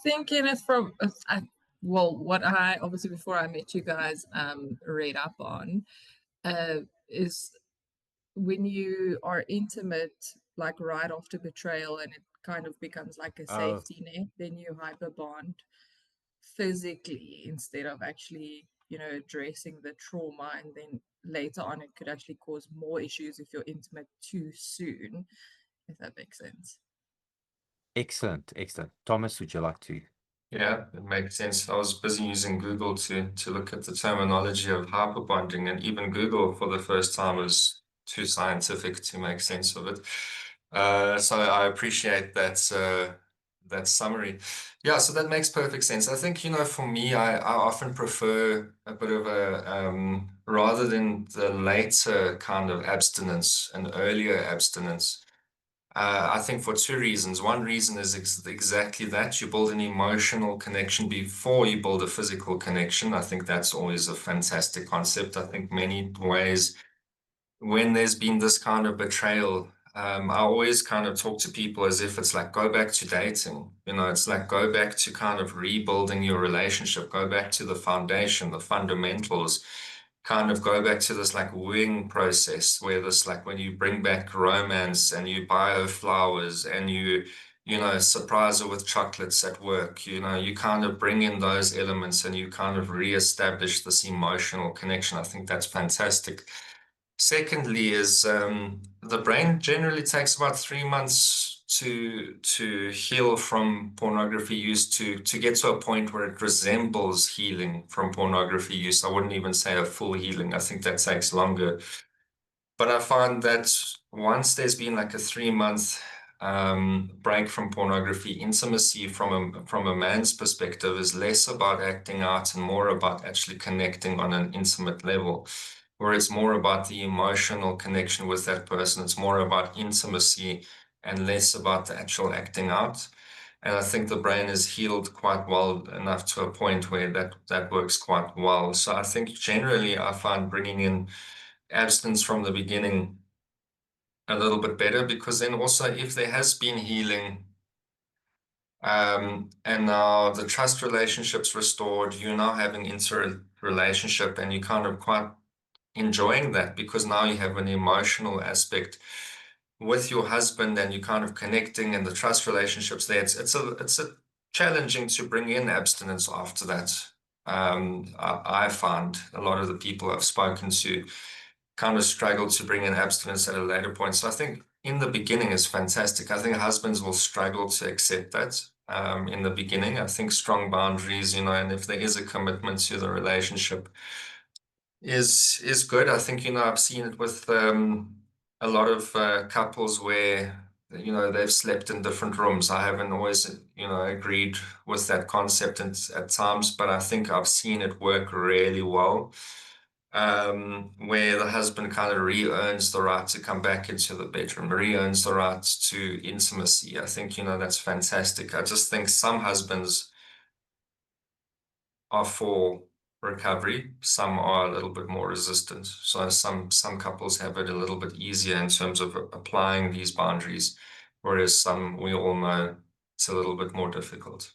think in it from well, what I obviously before I met you guys read up on is when you are intimate, like right after betrayal, and it kind of becomes like a Oh, safety net, then you hyperbond physically instead of actually, addressing the trauma. And then later on, it could actually cause more issues if you're intimate too soon, if that makes sense. excellent, excellent. Thomas, would you like to? Yeah, it makes sense. I was busy using Google to look at the terminology of hyperbonding, and even Google for the first time was too scientific to make sense of it. So I appreciate that summary. Yeah, so that makes perfect sense. I think, for me, I often prefer a bit of a rather than the later kind of abstinence, an earlier abstinence. I think for two reasons. One reason is exactly that you build an emotional connection before you build a physical connection. I think that's always a fantastic concept. I think many ways when there's been this kind of betrayal, I always kind of talk to people as if it's like go back to dating. It's like go back to kind of rebuilding your relationship, go back to the foundation, the fundamentals, kind of go back to this like wooing process where this like when you bring back romance and you buy her flowers and you surprise her with chocolates at work, you kind of bring in those elements and you kind of reestablish this emotional connection. I think that's fantastic. Secondly, is the brain generally takes about 3 months to heal from pornography use to get to a point where it resembles healing from pornography use. I wouldn't even say a full healing. I think that takes longer. But I find that once there's been like a 3 month break from pornography, intimacy from a man's perspective is less about acting out and more about actually connecting on an intimate level, where it's more about the emotional connection with that person. It's more about intimacy and less about the actual acting out. And I think the brain is healed quite well enough to a point where that works quite well. So I think generally I find bringing in abstinence from the beginning a little bit better, because then also if there has been healing, and now the trust relationship's restored, you're now having interrelationship and you kind of quite enjoying that because now you have an emotional aspect with your husband and you're kind of connecting and the trust relationships there. It's a challenging to bring in abstinence after that. I find a lot of the people I've spoken to kind of struggle to bring in abstinence at a later point. So I think in the beginning is fantastic. I think husbands will struggle to accept that in the beginning. I think strong boundaries, and if there is a commitment to the relationship is good. I think, I've seen it with a lot of couples where, they've slept in different rooms. I haven't always, agreed with that concept at times, but I think I've seen it work really well, where the husband kind of re-earns the right to come back into the bedroom, re-earns the right to intimacy. I think, that's fantastic. I just think some husbands are for recovery, some are a little bit more resistant. So some couples have it a little bit easier in terms of applying these boundaries, whereas some, we all know, it's a little bit more difficult.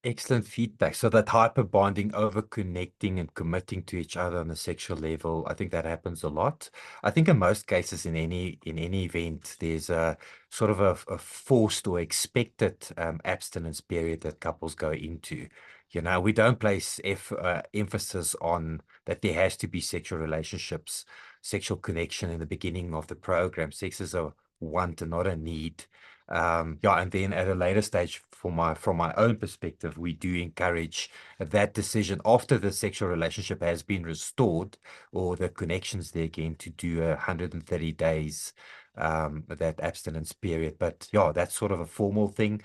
Excellent feedback. So that hyper bonding, over connecting and committing to each other on a sexual level, I think that happens a lot. I think in most cases, in any event, there's a sort of a forced or expected abstinence period that couples go into. We don't place emphasis on that there has to be sexual relationships, sexual connection in the beginning of the program. Sex is a want and not a need. And then at a later stage, from my own perspective, we do encourage that decision after the sexual relationship has been restored or the connections there again to do 130 days, that abstinence period. But that's sort of a formal thing.